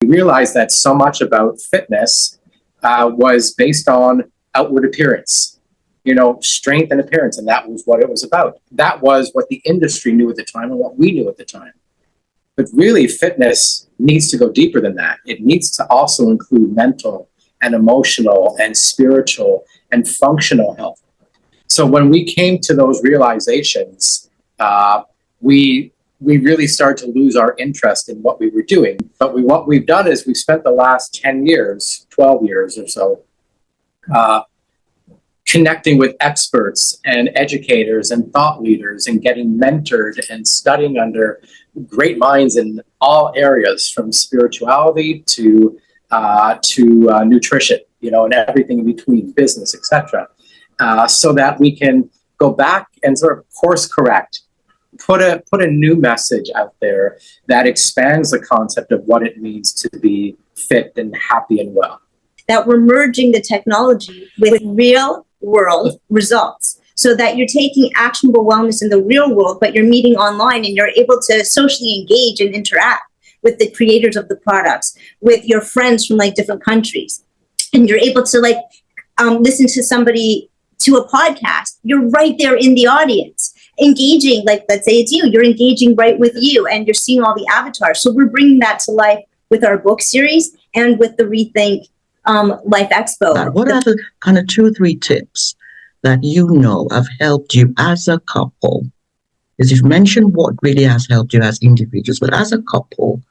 realized that so much about fitness was based on outward appearance, strength and appearance. And that was what it was about. That was what the industry knew at the time and what we knew at the time. But really, fitness needs to go deeper than that. It needs to also include mental and emotional and spiritual and functional health. So when we came to those realizations, we really started to lose our interest in what we were doing. But what we've done is we've spent the last 10 years, 12 years or so, connecting with experts and educators and thought leaders and getting mentored and studying under great minds in all areas, from spirituality to nutrition, and everything in between, business, etc. So that we can go back and sort of course correct, put a new message out there that expands the concept of what it means to be fit and happy and well. That we're merging the technology with real world results, so that you're taking actionable wellness in the real world, but you're meeting online and you're able to socially engage and interact with the creators of the products, with your friends from different countries. And you're able to listen to somebody to a podcast. You're right there in the audience, engaging, let's say it's you're engaging right with you, and you're seeing all the avatars. So we're bringing that to life with our book series and with the Rethink Life Expo. What are the kind of 2 or 3 tips that have helped you as a couple? Because you've mentioned what really has helped you as individuals, but as a couple,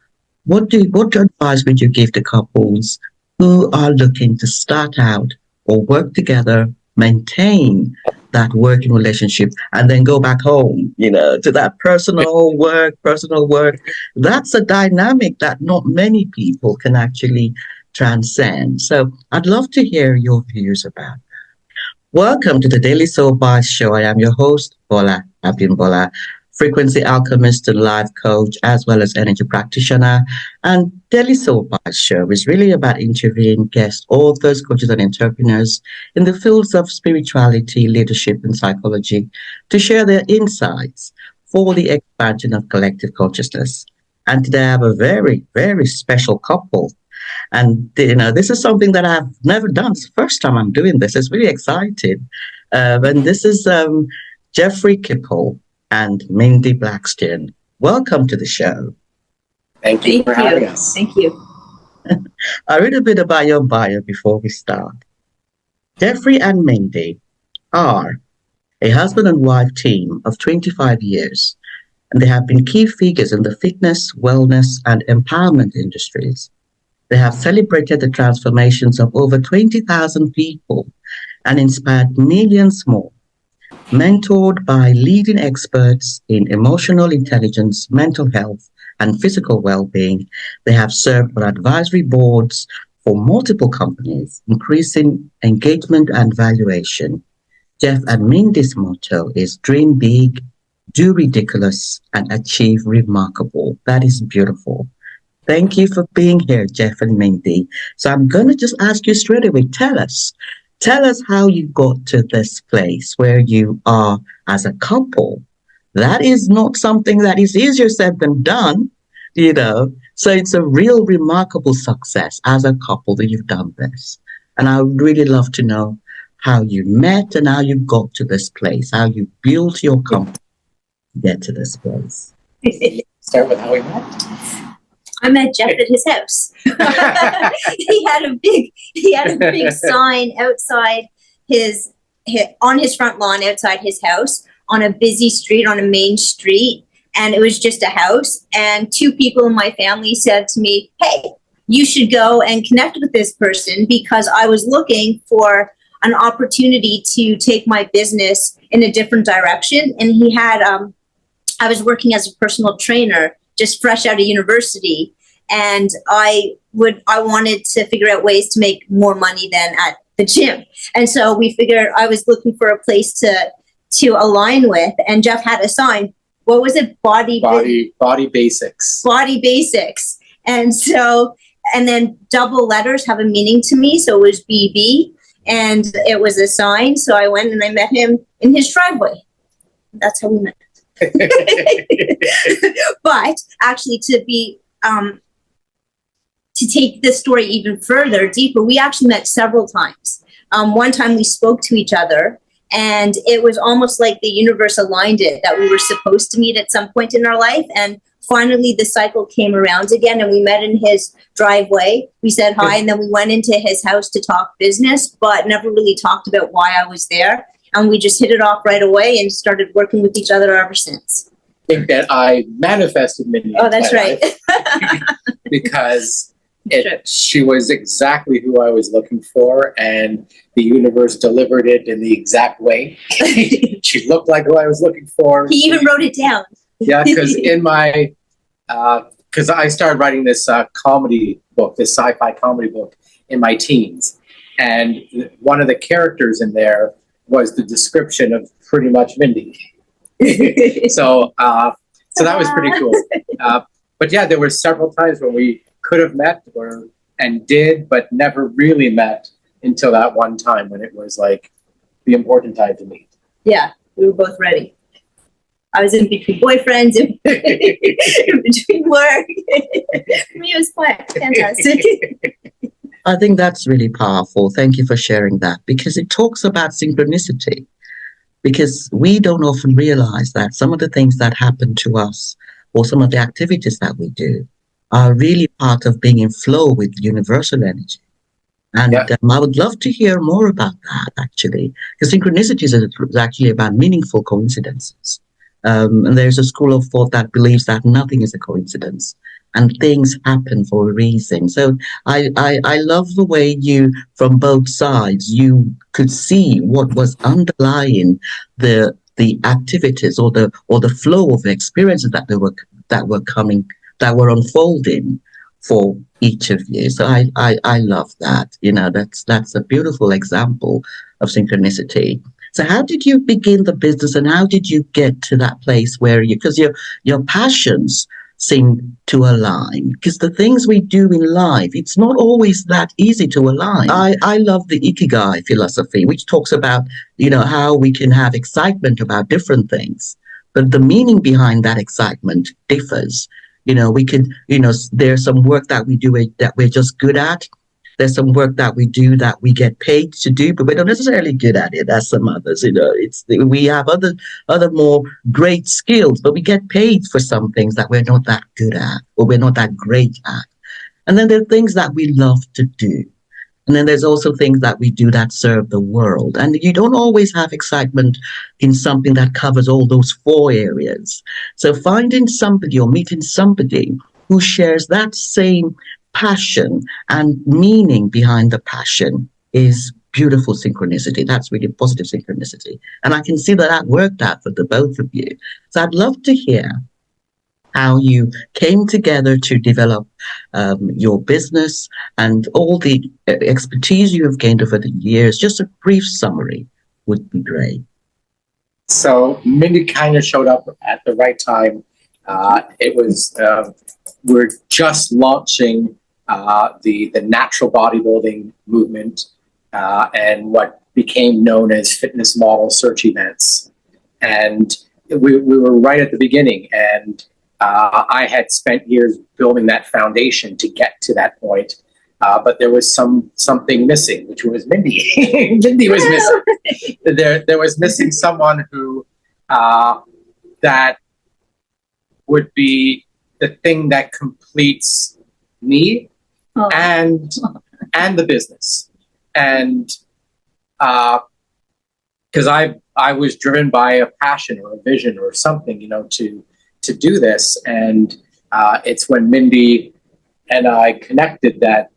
what advice would you give to couples who are looking to start out or work together, maintain that working relationship, and then go back home, to that personal work? That's a dynamic that not many people can actually transcend. So I'd love to hear your views about that. Welcome to the Daily Soul Bytes Show. I am your host, Bola, Abimbola, frequency alchemist and life coach, as well as energy practitioner. And Daily Soul Bytes Show is really about interviewing guest authors, coaches, and entrepreneurs in the fields of spirituality, leadership, and psychology to share their insights for the expansion of collective consciousness. And today I have a very, very special couple. And, this is something that I've never done. It's the first time I'm doing this. It's really exciting. And this is Jeffrey Kippel and Mindy Blackstien. Welcome to the show. Thank you for having us. Thank you. I'll read a bit about your bio before we start. Jeffrey and Mindy are a husband and wife team of 25 years, and they have been key figures in the fitness, wellness, and empowerment industries. They have celebrated the transformations of over 20,000 people and inspired millions more. Mentored by leading experts in emotional intelligence, mental health, and physical well-being, they have served on advisory boards for multiple companies, increasing engagement and valuation. Jeff and Mindy's motto is dream big, do ridiculous, and achieve remarkable. That is beautiful. Thank you for being here, Jeff and Mindy. So I'm going to just ask you straight away, tell us how you got to this place where you are as a couple. That is not something that is easier said than done, So it's a real remarkable success as a couple that you've done this. And I would really love to know how you met and how you got to this place, how you built your company to get to this place. Start with how we met. I met Jeff at his house. He had a big sign outside on his front lawn outside his house on a busy street, on a main street. And it was just a house. And 2 people in my family said to me, hey, you should go and connect with this person, because I was looking for an opportunity to take my business in a different direction. And he had, I was working as a personal trainer, just fresh out of university. And I wanted to figure out ways to make more money than at the gym. And so we figured I was looking for a place to align with. And Jeff had a sign. What was it? Body basics. Body basics. And then double letters have a meaning to me. So it was BB, and it was a sign. So I went and I met him in his driveway. That's how we met. But actually, to take this story even further, deeper, we actually met several times. One time we spoke to each other, and it was almost like the universe aligned it that we were supposed to meet at some point in our life. And finally, the cycle came around again, and we met in his driveway. We said hi, and then we went into his house to talk business, but never really talked about why I was there. And we just hit it off right away and started working with each other ever since. I think that I manifested Mindy. Oh, that's right. Because she was exactly who I was looking for, and the universe delivered it in the exact way. She looked like who I was looking for. He even wrote it down. Yeah, because in my, because I started writing this comedy book, this sci-fi comedy book in my teens. And one of the characters in there was the description of pretty much Mindy. So that was pretty cool. But yeah, there were several times when we could have met and did, but never really met until that one time when it was like the important time to meet. Yeah, we were both ready. I was in between boyfriends, in between work. For me, it was quite fantastic. I think that's really powerful. Thank you for sharing that, because it talks about synchronicity. Because we don't often realize that some of the things that happen to us or some of the activities that we do are really part of being in flow with universal energy. And I would love to hear more about that, actually, because synchronicities is actually about meaningful coincidences. And there's a school of thought that believes that nothing is a coincidence and things happen for a reason. So I love the way you, from both sides, you could see what was underlying the activities or the flow of experiences that were unfolding for each of you. So I love that. You know, that's a beautiful example of synchronicity. So how did you begin the business, and how did you get to that place where because your passions seem to align? Because the things we do in life, it's not always that easy to align. I love the Ikigai philosophy, which talks about, how we can have excitement about different things, but the meaning behind that excitement differs. We could, there's some work that we do that we're just good at. There's some work that we do that we get paid to do, but we're not necessarily good at it as some others. We have other more great skills, but we get paid for some things that we're not that good at or we're not that great at. And then there are things that we love to do. And then there's also things that we do that serve the world. And you don't always have excitement in something that covers all those 4 areas. So finding somebody or meeting somebody who shares that same passion and meaning behind the passion is beautiful synchronicity. That's really positive synchronicity. And I can see that worked out for the both of you. So I'd love to hear how you came together to develop your business and all the expertise you have gained over the years. Just a brief summary would be great. So Mindy kind of showed up at the right time. It was, we're just launching the natural bodybuilding movement and what became known as fitness model search events. And we were right at the beginning, and I had spent years building that foundation to get to that point. But there was something missing, which was Mindy. Mindy was missing. There was missing someone who that would be the thing that completes me and the business. And because I was driven by a passion or a vision or something, to do this. And it's when Mindy and I connected that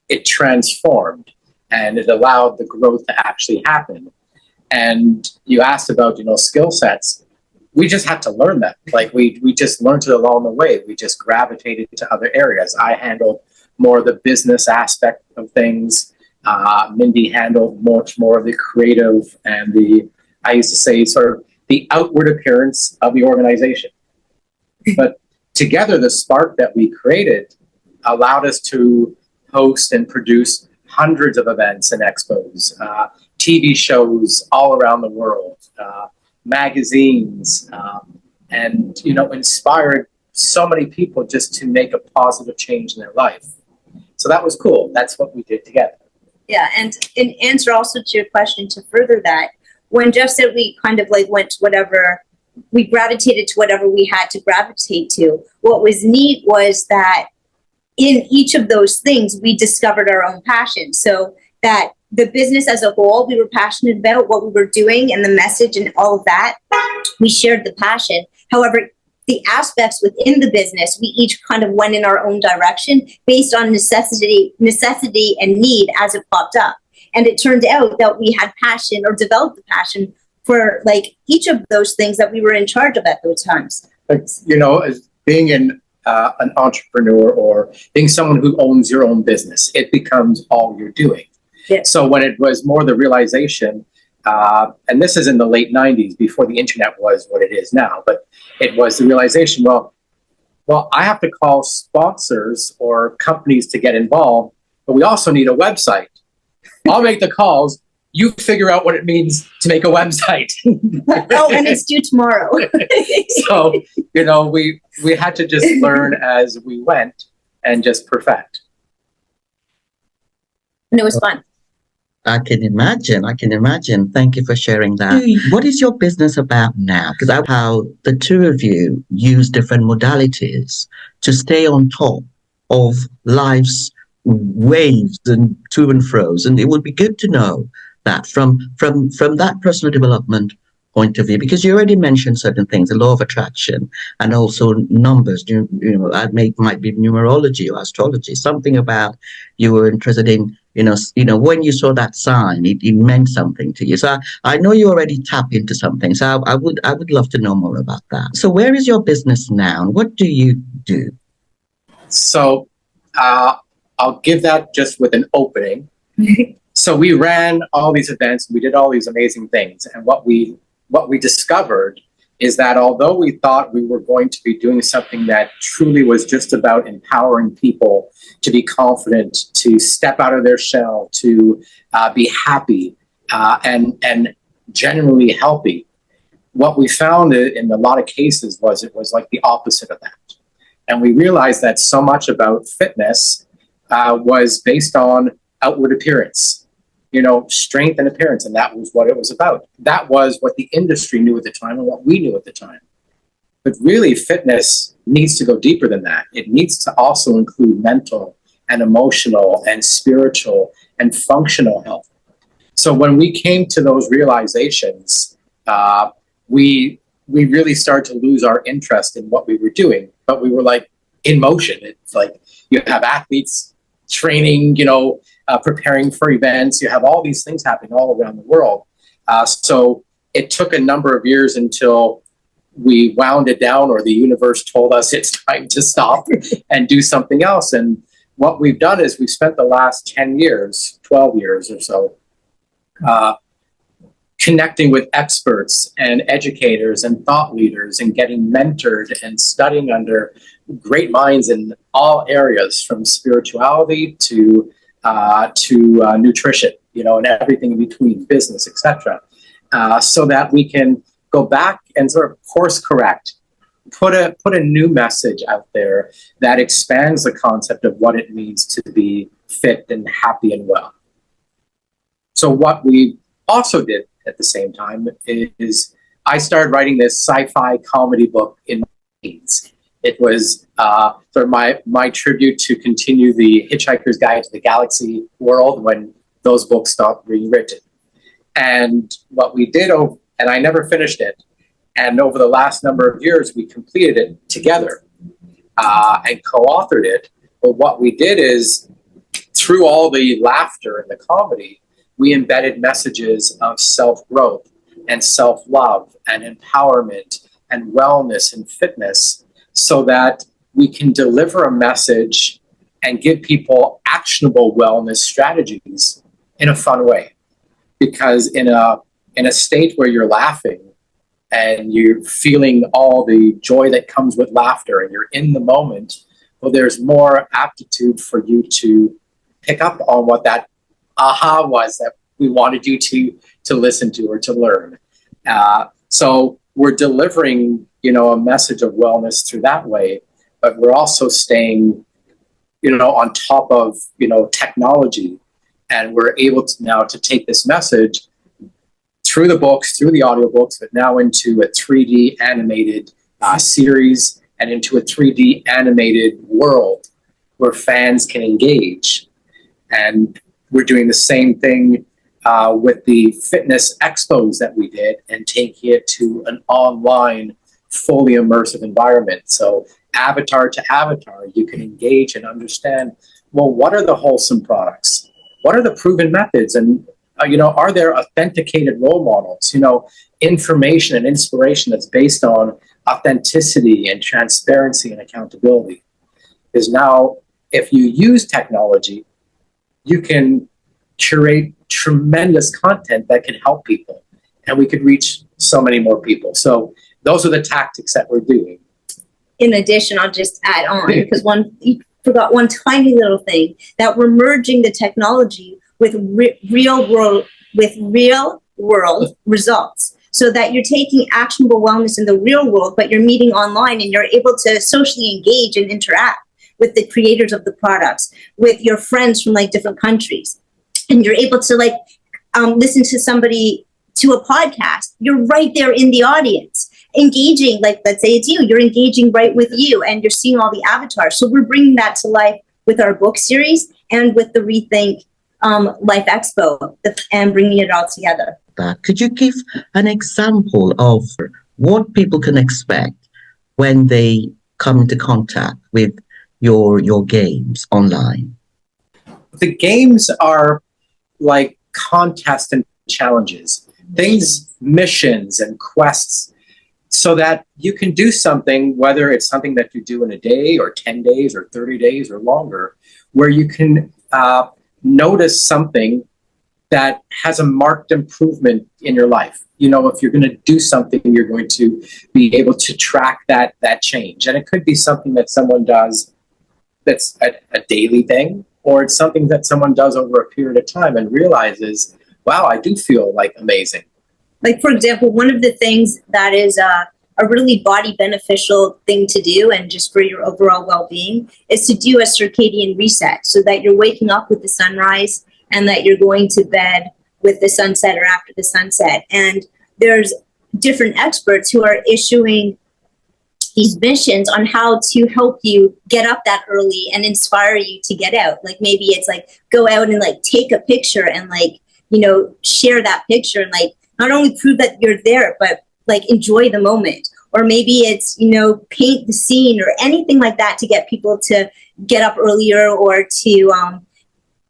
it transformed and it allowed the growth to actually happen. And you asked about, skill sets. We just had to learn that. Like we just learned it along the way. We just gravitated to other areas. I handled more of the business aspect of things. Mindy handled much more of the creative and I used to say sort of the outward appearance of the organization. But together, the spark that we created allowed us to host and produce hundreds of events and expos, TV shows all around the world, magazines, and inspired so many people just to make a positive change in their life. So that was cool. That's what we did together. Yeah, and in answer also to your question, to further that, when Jeff said we kind of like went to whatever, we gravitated to whatever we had to gravitate to, what was neat was that in each of those things, we discovered our own passion. So that the business as a whole, we were passionate about what we were doing and the message and all of that. We shared the passion. However, the aspects within the business, we each kind of went in our own direction based on necessity and need as it popped up. And it turned out that we had passion or developed the passion for like each of those things that we were in charge of at those times. But, you know, as being an entrepreneur or being someone who owns your own business, it becomes all you're doing. Yeah. So when it was more the realization, and this is in the late 90s before the internet was what it is now, but it was the realization, well, I have to call sponsors or companies to get involved, but we also need a website. I'll make the calls. You figure out what it means to make a website. Oh, and it's due tomorrow. So, you know, we had to just learn as we went and just perfect. And it was fun. I can imagine. Thank you for sharing that. What is your business about now? Because I how the two of you use different modalities to stay on top of life's waves and to and fro's. And it would be good to know that from that personal development point of view, because you already mentioned certain things, the law of attraction, and also numbers. You know, might be numerology or astrology. Something about you were interested in. You know, when you saw that sign, it meant something to you. So I know you already tap into something. So I would love to know more about that. So where is your business now? What do you do? So I'll give that just with an opening. So we ran all these events, we did all these amazing things. And what we discovered is that although we thought we were going to be doing something that truly was just about empowering people to be confident, to step out of their shell, to be happy and genuinely healthy, what we found in a lot of cases was it was like the opposite of that. And we realized that so much about fitness was based on outward appearance, you know, strength and appearance. And that was what it was about. That was what the industry knew at the time and what we knew at the time. But really, fitness needs to go deeper than that. It needs to also include mental and emotional and spiritual and functional health. So when we came to those realizations, we really started to lose our interest in what we were doing. But we were like in motion. It's like you have athletes training, you know, preparing for events. You have all these things happening all around the world. So it took a number of years until we wound it down, or the universe told us it's time to stop and do something else. And what we've done is we've spent the last 10 years, 12 years or so, connecting with experts and educators and thought leaders and getting mentored and studying under great minds in all areas, from spirituality to nutrition, you know, and everything in between, business, etc., so that we can go back and sort of course correct, put a new message out there that expands the concept of what it means to be fit and happy and well. So what we also did at the same time is I started writing this sci-fi comedy book in my teens. It was sort of my tribute to continue the Hitchhiker's Guide to the Galaxy world when those books stopped being written. And what we did, and I never finished it, and over the last number of years, we completed it together and co-authored it. But what we did is, through all the laughter and the comedy, we embedded messages of self-growth and self-love and empowerment and wellness and fitness, so that we can deliver a message and give people actionable wellness strategies in a fun way. Because in a state where you're laughing and you're feeling all the joy that comes with laughter and you're in the moment, well, there's more aptitude for you to pick up on what that aha was that we wanted you to listen to or to learn. So we're delivering, you know, a message of wellness through that way, but we're also staying on top of, technology. And we're able to now to take this message through the books, through the audiobooks, but now into a 3D animated series and into a 3D animated world where fans can engage. And we're doing the same thing with the fitness expos that we did and taking it to an online, fully immersive environment. So avatar to avatar, you can engage and understand, well, what are the wholesome products? What are the proven methods? And, are there authenticated role models? Information and inspiration that's based on authenticity and transparency and accountability. Is now, if you use technology, you can curate tremendous content that can help people. And we could reach so many more people. So those are the tactics that we're doing. In addition, I'll just add on, because you forgot one tiny little thing, that we're merging the technology with real world results, so that you're taking actionable wellness in the real world, but you're meeting online and you're able to socially engage and interact with the creators of the products, with your friends from different countries. And you're able to listen to somebody to a podcast. You're right there in the audience, engaging, let's say it's you're engaging right with you and you're seeing all the avatars. So we're bringing that to life with our book series and with the Rethink Life Expo and bringing it all together. Could you give an example of what people can expect when they come into contact with your games online? The games are like contests and challenges, things, missions and quests, so that you can do something, whether it's something that you do in a day or 10 days or 30 days or longer, where you can notice something that has a marked improvement in your life. If you're going to do something, you're going to be able to track that change. And it could be something that someone does that's a daily thing, or it's something that someone does over a period of time and realizes, wow, I do feel amazing. For example, one of the things that is a really body beneficial thing to do, and just for your overall well-being, is to do a circadian reset, so that you're waking up with the sunrise and that you're going to bed with the sunset or after the sunset. And there's different experts who are issuing these missions on how to help you get up that early and inspire you to get out. Maybe it's go out and take a picture and share that picture and not only prove that you're there, but enjoy the moment. Or maybe it's, paint the scene or anything like that to get people to get up earlier or to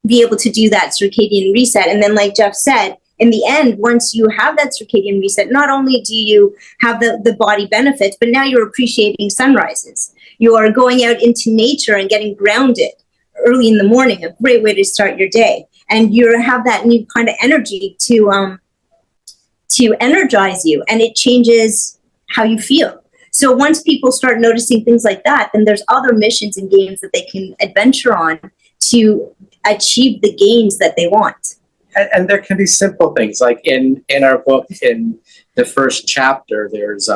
be able to do that circadian reset. And then like Jeff said, in the end, once you have that circadian reset, not only do you have the body benefits, but now you're appreciating sunrises. You are going out into nature and getting grounded early in the morning, a great way to start your day. And you have that new kind of energy to energize you, and it changes how you feel. So once people start noticing things like that, then there's other missions and games that they can adventure on to achieve the gains that they want. And there can be simple things, like in our book, in the first chapter, there's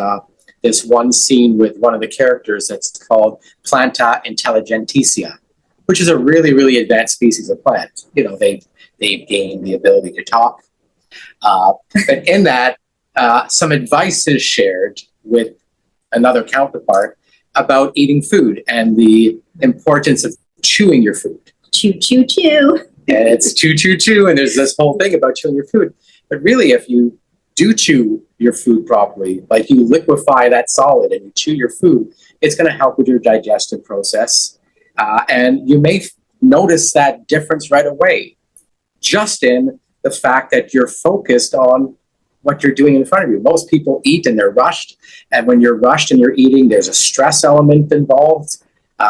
this one scene with one of the characters that's called Planta intelligenticia, which is a really, really advanced species of plant. They've gained the ability to talk. But in that, some advice is shared with another counterpart about eating food and the importance of chewing your food. Chew, chew, chew. And it's chew, chew, chew, and there's this whole thing about chewing your food. But really, if you do chew your food properly, you liquefy that solid and you chew your food, it's going to help with your digestive process. And you may notice that difference right away, just in the fact that you're focused on what you're doing in front of you. Most people eat and they're rushed. And when you're rushed and you're eating, there's a stress element involved,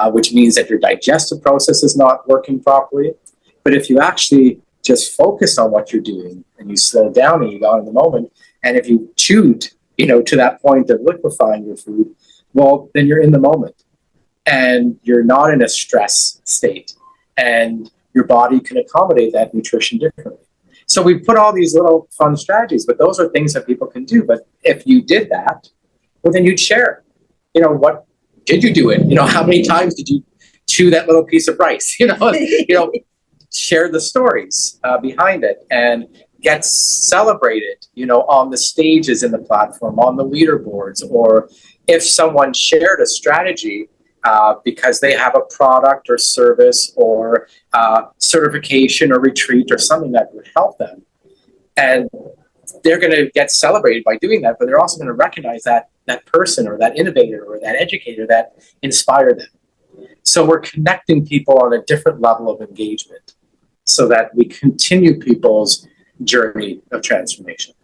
which means that your digestive process is not working properly. But if you actually just focus on what you're doing and you slow down and you go in the moment, and if you chewed, to that point of liquefying your food, well, then you're in the moment and you're not in a stress state, and your body can accommodate that nutrition differently. So we put all these little fun strategies, but those are things that people can do. But if you did that, well, then you'd share, what did you do it? How many times did you chew that little piece of rice, share the stories behind it and get celebrated, on the stages in the platform, on the leaderboards, or if someone shared a strategy because they have a product or service or certification or retreat or something that would help them. And they're going to get celebrated by doing that, but they're also going to recognize that person or that innovator or that educator that inspired them. So we're connecting people on a different level of engagement so that we continue people's journey of transformation.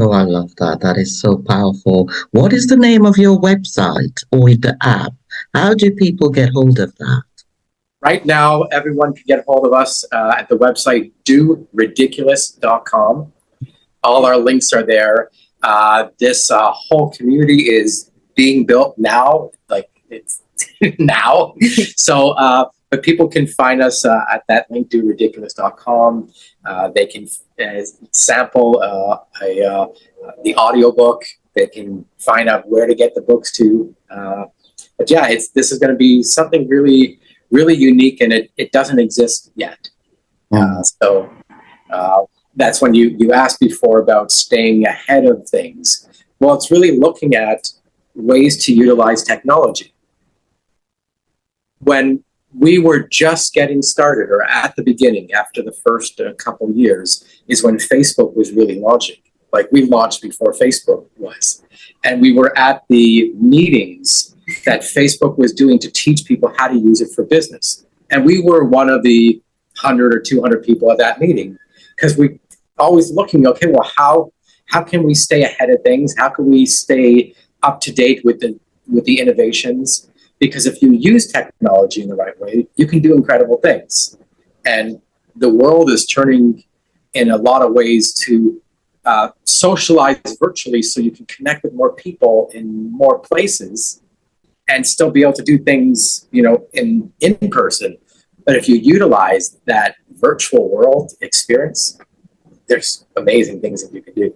Oh, I love that. That is so powerful. What is the name of your website or the app? How do people get hold of that? Right now, everyone can get hold of us at the website doridiculous.com. All our links are there. This whole community is being built now, like it's now. So, but people can find us at that link, doridiculous.com. They can sample the audiobook. They can find out where to get the books to. But yeah, this is going to be something really, really unique, and it doesn't exist yet. So that's when you asked before about staying ahead of things. Well, it's really looking at ways to utilize technology. When we were just getting started, or at the beginning, after the first couple years, is when Facebook was really launching. Like, we launched before Facebook was. And we were at the meetings that Facebook was doing to teach people how to use it for business. And we were one of the 100 or 200 people at that meeting, because we always looking, okay, well, how can we stay ahead of things? How can we stay up to date with the innovations? Because if you use technology in the right way, you can do incredible things. And the world is turning in a lot of ways to socialize virtually, so you can connect with more people in more places and still be able to do things, in person. But if you utilize that virtual world experience, there's amazing things that you can do.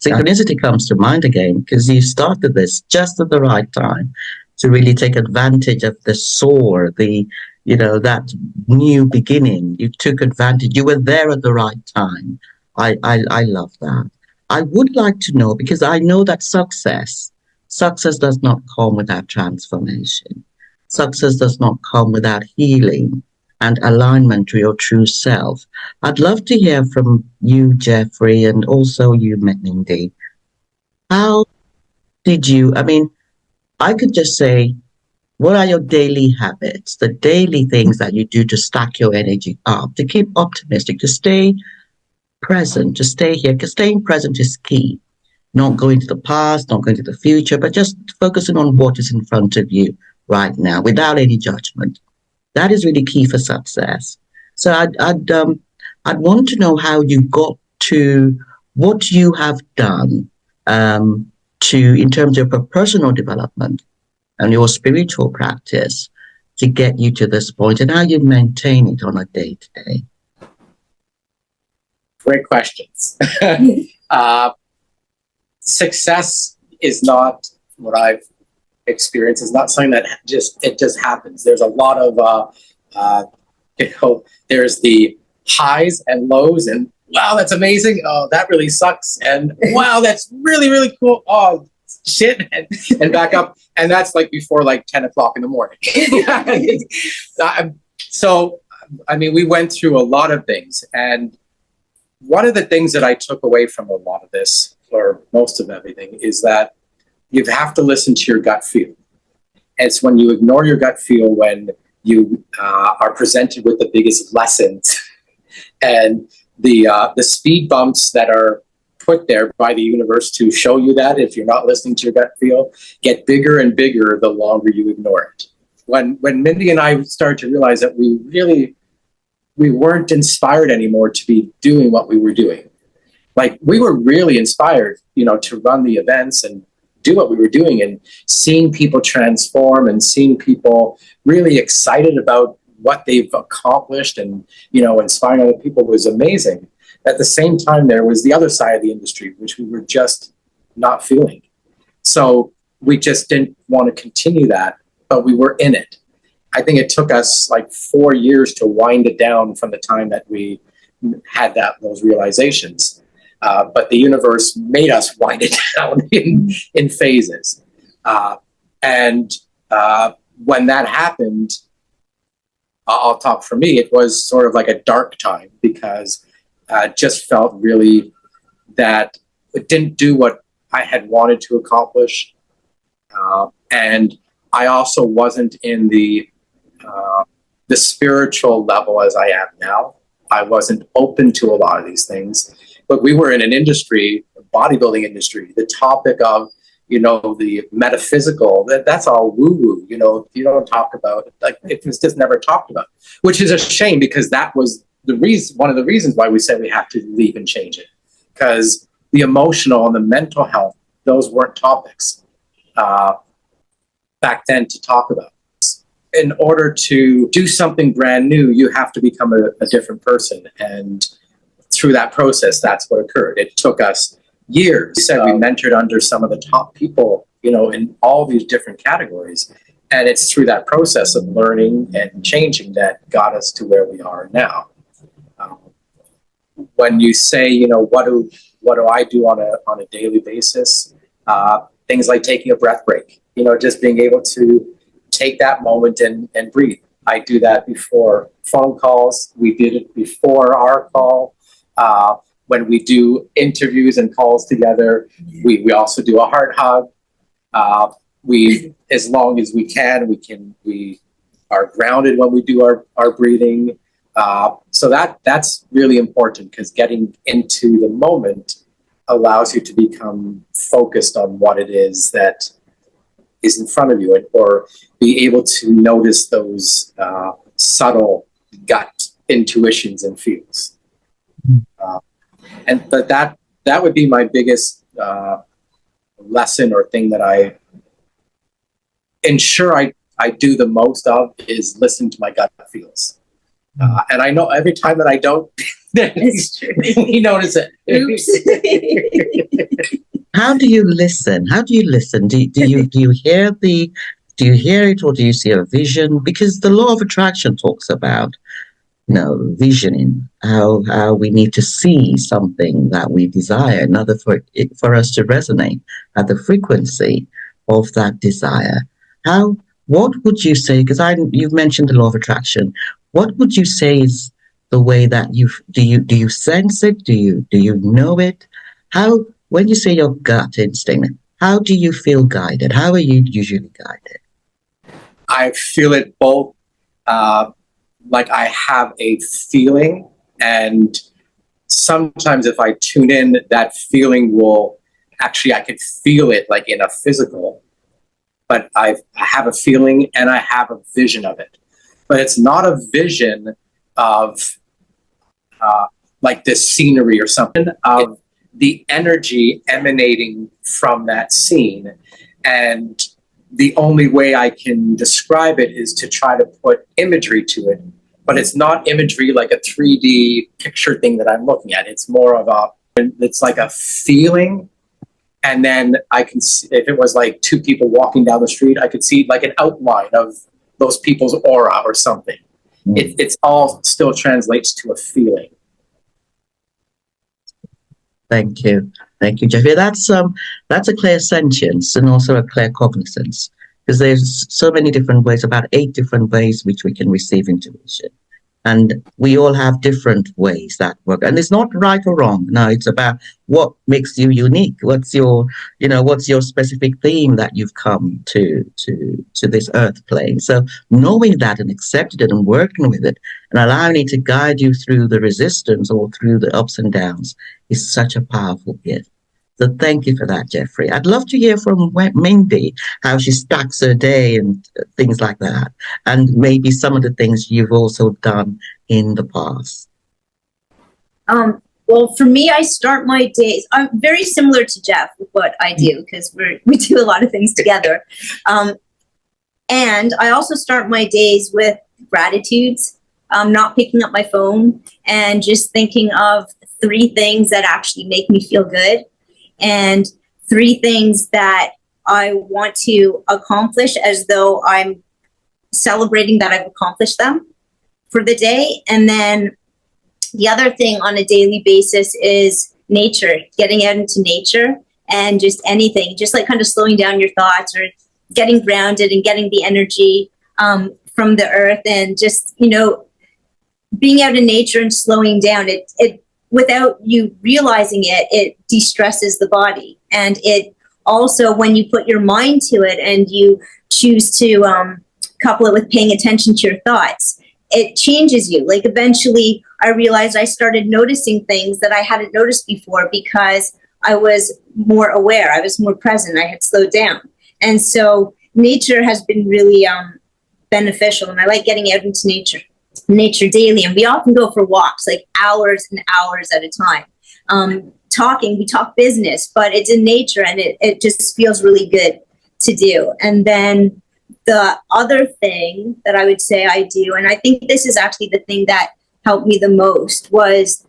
Synchronicity comes to mind again, because you started this just at the right time to really take advantage of the soar, that new beginning. You took advantage. You were there at the right time. I love that. I would like to know, because I know that success does not come without transformation. Success does not come without healing and alignment to your true self. I'd love to hear from you, Jeffrey, and also you, Mindy. How did you, I could just say, what are your daily habits, the daily things that you do to stack your energy up, to keep optimistic, to stay present, to stay here? Because staying present is key. Not going to the past, not going to the future, but just focusing on what is in front of you right now without any judgment. That is really key for success. So I'd want to know how you got to what you have done in terms of your personal development and your spiritual practice to get you to this point, and how you maintain it on a day-to-day. Great questions. Success is not what I've experienced. It's not something that just happens. There's a lot of, there's the highs and lows, and wow, that's amazing. Oh, that really sucks. And wow, that's really, really cool. Oh, shit. And back up. And that's like before 10 o'clock in the morning. So, we went through a lot of things. And one of the things that I took away from a lot of this, or most of everything, is that you have to listen to your gut feel. It's when you ignore your gut feel when you are presented with the biggest lessons and the speed bumps that are put there by the universe to show you that if you're not listening to your gut feel get bigger and bigger the longer you ignore it. When Mindy and I started to realize that we weren't inspired anymore to be doing what we were doing. We were really inspired, to run the events and do what we were doing, and seeing people transform and seeing people really excited about what they've accomplished and, inspiring other people was amazing. At the same time, there was the other side of the industry, which we were just not feeling. So we just didn't want to continue that, but we were in it. I think it took us like 4 years to wind it down from the time that we had those realizations. But the universe made us wind it down in phases. And when that happened, I'll talk for me, it was sort of like a dark time because just felt really that it didn't do what I had wanted to accomplish. And I also wasn't in the spiritual level as I am now. I wasn't open to a lot of these things, but we were in an industry, a bodybuilding industry, the topic of, the metaphysical, that's all woo-woo, you don't talk about it. Like, it was just never talked about, which is a shame because that was one of the reasons why we said we have to leave and change it, because the emotional and the mental health, those weren't topics back then to talk about. In order to do something brand new, you have to become a different person. And through that process, that's what occurred. It took us years. We said we mentored under some of the top people, in all these different categories. And it's through that process of learning and changing that got us to where we are now. When you say, what do I do on a daily basis? Things like taking a breath break, just being able to take that moment and breathe. I do that before phone calls. We did it before our call. When we do interviews and calls together, we also do a heart hug. As long as we can, we are grounded when we do our breathing. So that's really important because getting into the moment allows you to become focused on what it is that is in front of you, or be able to notice those subtle gut intuitions and feels. But that would be my biggest lesson or thing that I ensure I do the most of is listen to my gut feels. And I know every time that I don't, you notice it. Oops. How do you listen? Do you hear it, or do you see a vision? Because the law of attraction talks about, visioning, how we need to see something that we desire in order for us to resonate at the frequency of that desire. What would you say? Because you've mentioned the law of attraction. What would you say is the way that do you sense it? Do you know it? When you say your gut instinct, how do you feel guided? How are you usually guided? I feel it both like I have a feeling, and sometimes if I tune in, that feeling I could feel it like in a physical, but I have a feeling and I have a vision of it. But it's not a vision of like this scenery or something, of the energy emanating from that scene. And the only way I can describe it is to try to put imagery to it. But it's not imagery like a 3D picture thing that I'm looking at. It's more of it's like a feeling. And then I can see, if it was like two people walking down the street, I could see like an outline of those people's aura or something. It's all still translates to a feeling. Thank you, Jeffrey. That's a clear sentience and also a clear cognizance, because there's so many different ways, about 8 different ways which we can receive intuition, and we all have different ways that work. And it's not right or wrong. No, it's about what makes you unique. What's your specific theme that you've come to this earth plane. So knowing that and accepting it and working with it and allowing it to guide you through the resistance or through the ups and downs is such a powerful gift. So thank you for that, Jeffrey. I'd love to hear from Mindy, how she stacks her day and things like that, and maybe some of the things you've also done in the past. Well, for me, I start my days. I'm very similar to Jeff with what I do, because we do a lot of things together. And I also start my days with gratitudes, not picking up my phone and just thinking of 3 things that actually make me feel good, and 3 things that I want to accomplish as though I'm celebrating that I've accomplished them for the day. And then the other thing on a daily basis is nature, getting out into nature and just anything, just like kind of slowing down your thoughts or getting grounded and getting the energy from the earth, and just, you know, being out in nature and slowing down. It without you realizing it, it de-stresses the body. And it also, when you put your mind to it and you choose to couple it with paying attention to your thoughts, it changes you. Like eventually I realized I started noticing things that I hadn't noticed before because I was more aware, I was more present, I had slowed down. And so nature has been really beneficial, and I like getting out into nature daily. And we often go for walks, like hours and hours at a time. We talk business, but it's in nature, and it just feels really good to do. And then the other thing that I would say I do, and I think this is actually the thing that helped me the most, was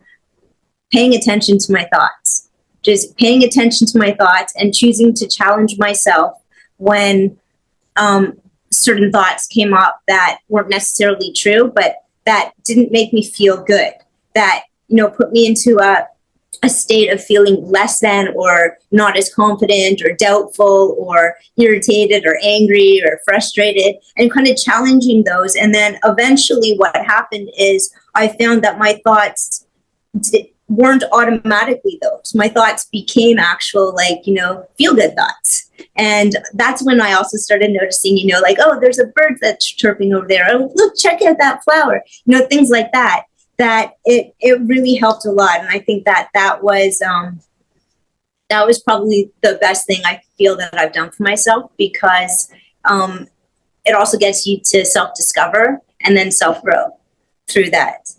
paying attention to my thoughts. Just paying attention to my thoughts and choosing to challenge myself when certain thoughts came up that weren't necessarily true, but that didn't make me feel good, that, you know, put me into a state of feeling less than, or not as confident, or doubtful, or irritated, or angry, or frustrated, and kind of challenging those. And then eventually what happened is I found that my thoughts weren't automatically those. My thoughts became actual, like, you know, feel-good thoughts. And that's when I also started noticing, you know, like, oh, there's a bird that's chirping over there. Oh, look, check out that flower. You know, things like that. That it really helped a lot. And I think that was probably the best thing I feel that I've done for myself, because it also gets you to self-discover and then self-grow through that.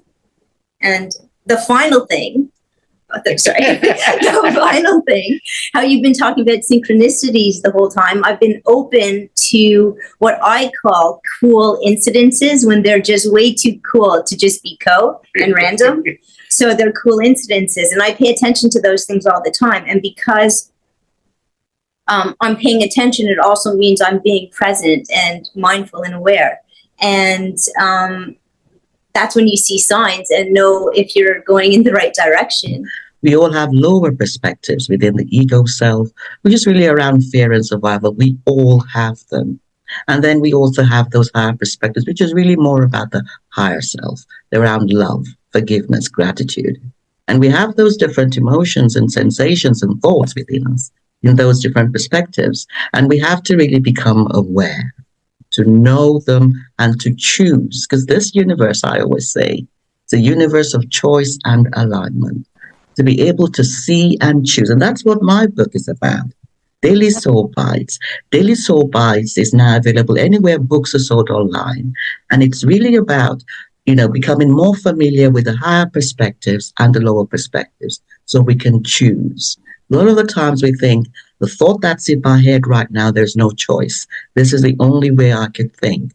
And the final thing, the final thing, how you've been talking about synchronicities the whole time, I've been open to what I call cool incidences, when they're just way too cool to just be and random. So they're cool incidences, and I pay attention to those things all the time. And because I'm paying attention, it also means I'm being present and mindful and aware. And that's when you see signs and know if you're going in the right direction. We all have lower perspectives within the ego self, which is really around fear and survival. We all have them. And then we also have those higher perspectives, which is really more about the higher self. They're around love, forgiveness, gratitude. And we have those different emotions and sensations and thoughts within us in those different perspectives. And we have to really become aware, to know them and to choose. Because this universe, I always say, it's a universe of choice and alignment. To be able to see and choose. And that's what my book is about. Daily Soul Bytes. Daily Soul Bytes is now available anywhere books are sold online. And it's really about, you know, becoming more familiar with the higher perspectives and the lower perspectives, so we can choose. A lot of the times we think, the thought that's in my head right now, there's no choice. This is the only way I can think.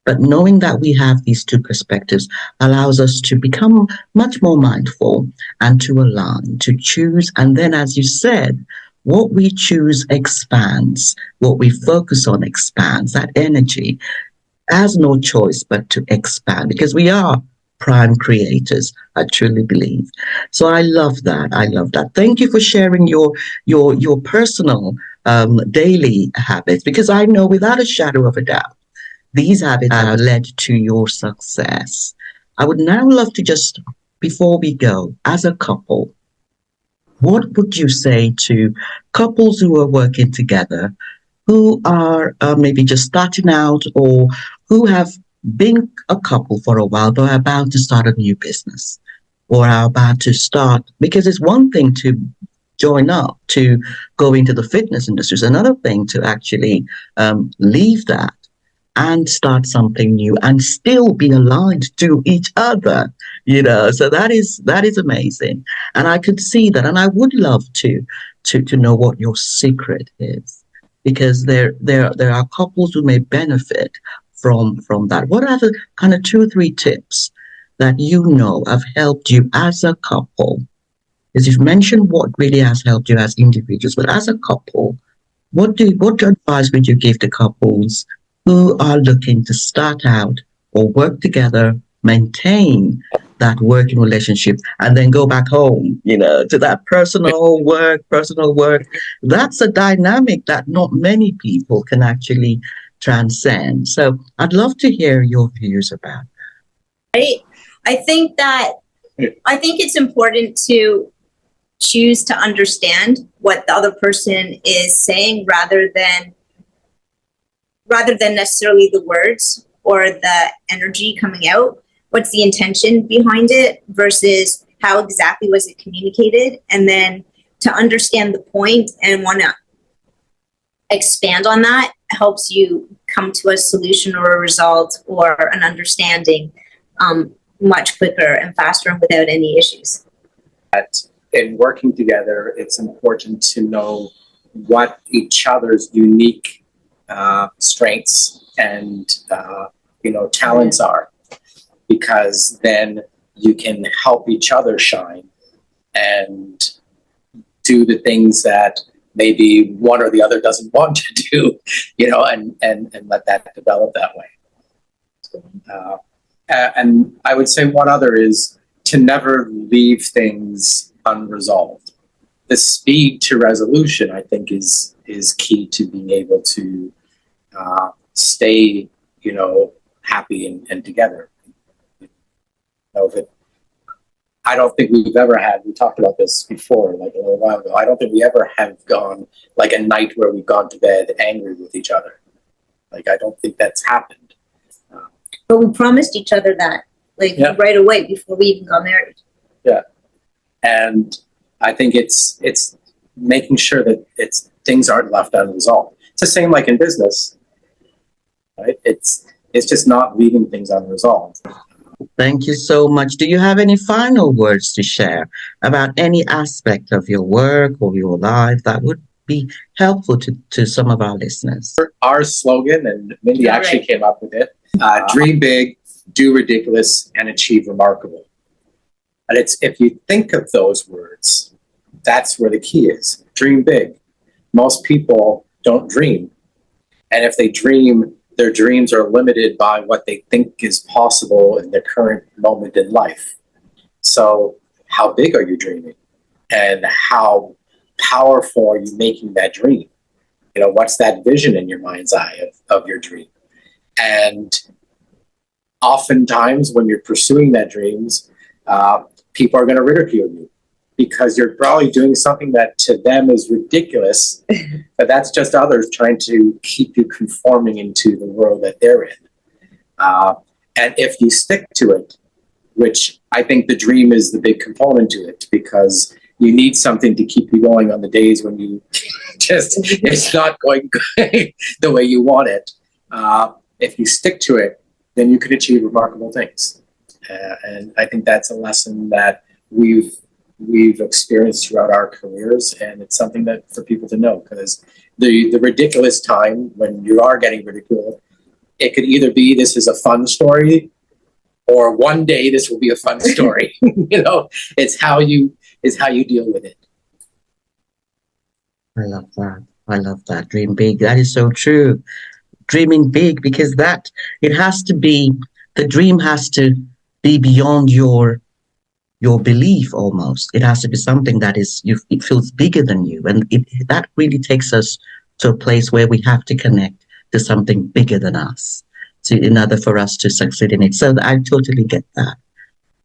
But knowing that we have these two perspectives allows us to become much more mindful and to align, to choose. And then, as you said, what we choose expands. What we focus on expands. That energy has no choice but to expand, because we are prime creators, I truly believe. So I love that. I love that. Thank you for sharing your personal daily habits, because I know without a shadow of a doubt, these habits have led to your success. I would now love to just, before we go, as a couple, what would you say to couples who are working together, who are maybe just starting out, or who have been a couple for a while but are about to start a new business, or are about to start, because it's one thing to join up to go into the fitness industry, it's another thing to actually leave that and start something new and still be aligned to each other, you know. So that is amazing. And I could see that, and I would love to know what your secret is, because there are couples who may benefit from that. What are the kind of 2 or 3 tips that you know have helped you as a couple? Because you've mentioned what really has helped you as individuals, but as a couple, what advice would you give to couples who are looking to start out or work together, maintain that working relationship, and then go back home, to that personal work. That's a dynamic that not many people can actually transcend. So I'd love to hear your views about. Right? I think that I think it's important to choose to understand what the other person is saying rather than necessarily the words or the energy coming out. What's the intention behind it versus how exactly was it communicated? And then to understand the point and want to expand on that helps you come to a solution or a result or an understanding much quicker and faster and without any issues. In working together, it's important to know what each other's unique strengths and talents are, because then you can help each other shine and do the things that maybe one or the other doesn't want to do, and let that develop that way. And I would say one other is to never leave things unresolved. The speed to resolution, I think, is key to being able to stay, happy and together. I don't think we've ever had, we talked about this before, like a little while ago, I don't think we ever have gone like a night where we've gone to bed angry with each other. Like, I don't think that's happened. But we promised each other that, right away before we even got married. Yeah. And I think it's making sure that things aren't left unresolved. It's the same like in business, right? It's just not leaving things unresolved. Thank you so much. Do you have any final words to share about any aspect of your work or your life that would be helpful to some of our listeners? Our slogan, and Mindy actually came up with it, dream big, do ridiculous, and achieve remarkable. And if you think of those words, that's where the key is. Dream big. Most people don't dream. And if they dream, their dreams are limited by what they think is possible in their current moment in life. So how big are you dreaming? And how powerful are you making that dream? What's that vision in your mind's eye of your dream? And oftentimes when you're pursuing that dreams, people are going to ridicule you because you're probably doing something that to them is ridiculous, but that's just others trying to keep you conforming into the world that they're in. And if you stick to it, which I think the dream is the big component to it, because you need something to keep you going on the days when you it's not going the way you want it. If you stick to it, then you can achieve remarkable things. And I think that's a lesson that we've experienced throughout our careers, and it's something that for people to know, because the ridiculous time when you are getting ridiculed, it could either be this is a fun story, or one day this will be a fun story. It's how you deal with it. I love that. I love that. Dream big. That is so true. Dreaming big, because the dream has to be beyond your belief almost. It has to be something that it feels bigger than you. And that really takes us to a place where we have to connect to something bigger than us in order for us to succeed in it. So I totally get that.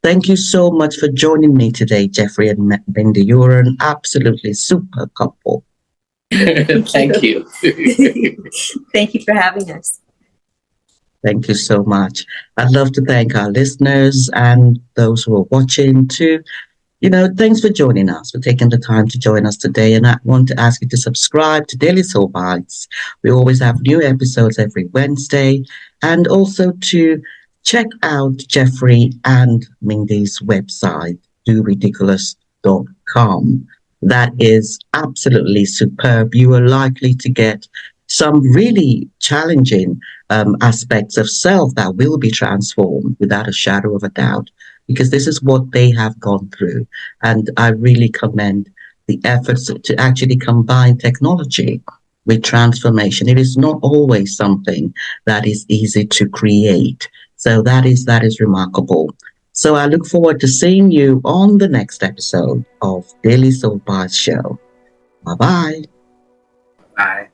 Thank you so much for joining me today, Jeffrey and Mindy. You're an absolutely super couple. Thank you. Thank you for having us. Thank you so much. I'd love to thank our listeners and those who are watching too. Thanks for joining us, for taking the time to join us today. And I want to ask you to subscribe to Daily Soul Bytes. We always have new episodes every Wednesday. And also to check out Jeffrey and Mindy's website, doridiculous.com. That is absolutely superb. You are likely to get some really challenging aspects of self that will be transformed without a shadow of a doubt, because this is what they have gone through. And I really commend the efforts to actually combine technology with transformation. It is not always something that is easy to create. So that is remarkable. So I look forward to seeing you on the next episode of Daily Soul Bites Show. Bye bye. Bye.